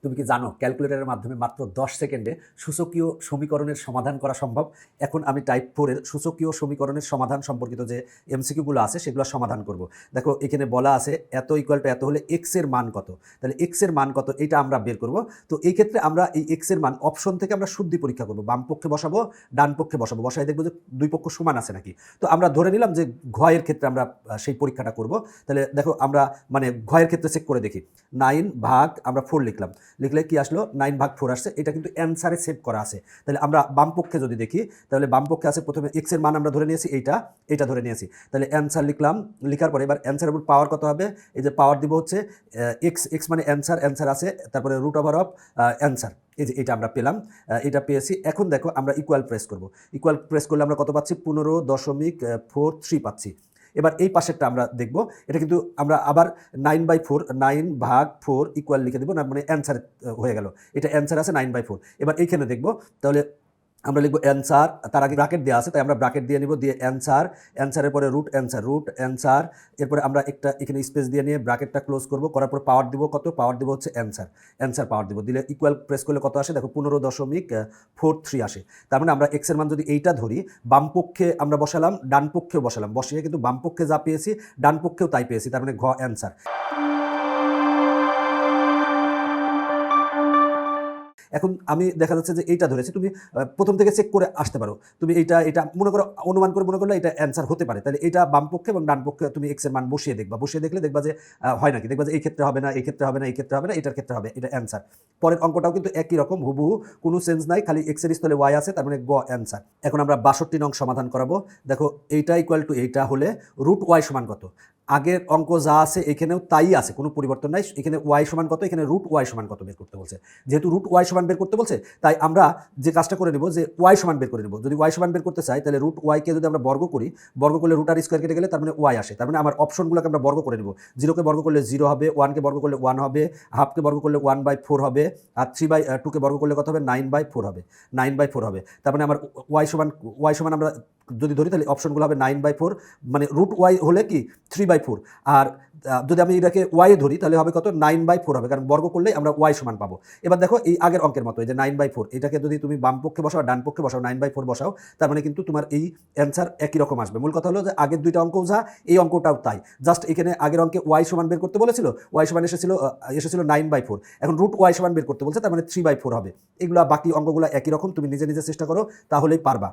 তুমি কি জানো ক্যালকুলেটরের মাধ্যমে মাত্র 10 সেকেন্ডে সূচকীয় সমীকরণের সমাধান করা সম্ভব? এখন আমি টাইপ 4 এর সূচকীয় সমীকরণের সমাধান সম্পর্কিত যে এমসিকিউগুলো আছে সেগুলো সমাধান করব। দেখো এখানে বলা আছে এত ইকুয়াল টু এত হলে এক্স এর মান কত, তাহলে এক্স এর মান কত এটা আমরা বের করব। তো এই ক্ষেত্রে আমরা এই এক্স এর মান অপশন থেকে আমরা শুদ্ধি পরীক্ষা করব, বাম পক্ষে বসাবো ডান পক্ষে বসাবো, বসাই দেখবো যে দুই পক্ষ সমান আছে নাকি। তো আমরা ধরে নিলাম যে ঘয়ের ক্ষেত্রে আমরা সেই পরীক্ষাটা করব। তাহলে দেখো আমরা মানে ঘয়ের ক্ষেত্রে চেক করে দেখি, 9 ভাগ আমরা 4 লিখলাম, লিখলে কি আসলো 9 ভাগ 4 আসছে, এটা কিন্তু অ্যান্সারে সেভ করা আছে। তাহলে আমরা বাম পক্ষে যদি দেখি তাহলে বাম পক্ষে আছে প্রথমে এক্স এর মান আমরা ধরে নিয়েছি এইটা ধরে নিয়েছি, তাহলে অ্যান্সার লিখলাম, লিখার পরে এবার অ্যান্সারের উপর পাওয়ার কত হবে, এই যে পাওয়ার দিব হচ্ছে এক্স মানে অ্যান্সার আছে, তারপরে রুট ওভার অফ অ্যান্সার, এই যে এটা আমরা পেলাম, এটা পেয়েছি। এখন দেখো আমরা ইকুয়াল প্রেস করব, ইকুয়াল প্রেস করলে আমরা কত পাচ্ছি 15.43 পাচ্ছি। এবার এই পাশেরটা আমরা দেখব, এটা কিন্তু আমরা আবার 9/4 9 ভাগ 4 ইকুয়াল লিখে দেবো, না মানে অ্যান্সার হয়ে গেল, এটা অ্যান্সার আছে 9/4। এবার এইখানে দেখব, তাহলে আমরা লিখবো অ্যান্সার, তার আগে ব্র্যাকেট দেওয়া আছে তাই আমরা ব্র্যাকেট দিয়ে নিব, দিয়ে অ্যান্সারের পরে রুট অ্যান্সার, এরপরে আমরা একটা এখানে স্পেস দিয়ে নিয়ে ব্র্যাকেটটা ক্লোজ করব, করার পর পাওয়ার দিব, কত পাওয়ার দিব হচ্ছে অ্যান্সার পাওয়ার দিব, দিলে ইকুয়াল প্রেস করলে কত আসে দেখো 15.43 আসে। তার মানে আমরা এক্সের মান যদি এইটা ধরি, বাম পক্ষে আমরা বসালাম ডান পক্ষেও বসালাম, বসিয়ে কিন্তু বাম পক্ষে যা পেয়েছি ডান পক্ষেও তাই পেয়েছি, তার মানে ঘ অ্যান্সার। এখন আমি দেখা যাচ্ছে যে এইটা ধরেছি, তুমি প্রথম থেকে চেক করে আসতে পারো, তুমি এটা মনে করো অনুমান করে মনে করলে এটা অ্যান্সার হতে পারে, তাহলে এটা বাম পক্ষে এবং ডান পক্ষে তুমি এক্সের মান বসিয়ে দেখবা, বসিয়ে দেখলে দেখবা যে হয় নাকি, দেখবা যে এই ক্ষেত্রে হবে না, এই ক্ষেত্রে হবে না, এই ক্ষেত্রে হবে না, এটার ক্ষেত্রে হবে, এটা অ্যান্সার। পরের অঙ্কটাও কিন্তু একই রকম হুবহু, কোনো চেঞ্জ নাই, খালি এক্সের স্থলে ওয়াই আছে, তার মানে গ অ্যান্সার। এখন আমরা 62 নং সমাধান করাবো। দেখো এইটা ইকুয়াল টু এইটা হলে রুট ওয়াই সমান কত, আগের অঙ্ক যা আছে এখানেও তাই আছে, কোনো পরিবর্তন নাই। এখানে ওয়াই সমান কত, এখানে রুট ওয়াই সমান কত বের করতে বলছে, যেহেতু রুট ওয়াই সমান বের করতে বলছে তাই আমরা যে কাজটা করে নেব যে ওয়াই সমান বের করে নেব। যদি ওয়াই সমান বের করতে চাই তাহলে রুট ওয়াইকে যদি আমরা বর্গ করি, বর্গ করলে রুট আর স্কোয়ার কেটে গেলে তার মানে ওয়াই আসে, তার মানে আমার অপশনগুলোকে আমরা বর্গ করে নেব। 0কে বর্গ করলে 0 হবে, 1কে বর্গ করলে 1 হবে, হাফকে বর্গ করলে 1/4 হবে, আর 3/2কে বর্গ করলে কত হবে 9/4 হবে, 9/4 হবে। তার মানে আমার ওয়াই সমান আমরা যদি ধরি তাহলে অপশনগুলো হবে 9/4, মানে রুট ওয়াই হলে কি 3/4, আর যদি আমি এটাকে ওয়াই ধরি তাহলে হবে কত 9/4 হবে, কারণ বর্গ করলেই আমরা ওয়াই সমান পাবো। এবার দেখো এই আগের অঙ্কের মতো এই যে 9/4, এটাকে যদি তুমি বাম পক্ষে বসাও ডান পক্ষে বসাও 9/4 বসাও, তার মানে কিন্তু তোমার এই অ্যান্সার একই রকম আসবে। মূল কথা হলো যে আগের দুইটা অঙ্কও যা, এই অঙ্কটাও তাই, জাস্ট এখানে আগের অঙ্কে ওয়াই সমান বের করতে বলেছিল, ওয়াই সমান এসেছিল 9/4, এখন রুট ওয়াই সমান বের করতে বলছে, তার মানে 3/4 হবে। এগুলা বাকি অঙ্কগুলো একই রকম, তুমি নিজে নিজে চেষ্টা করো তাহলেই পারবা।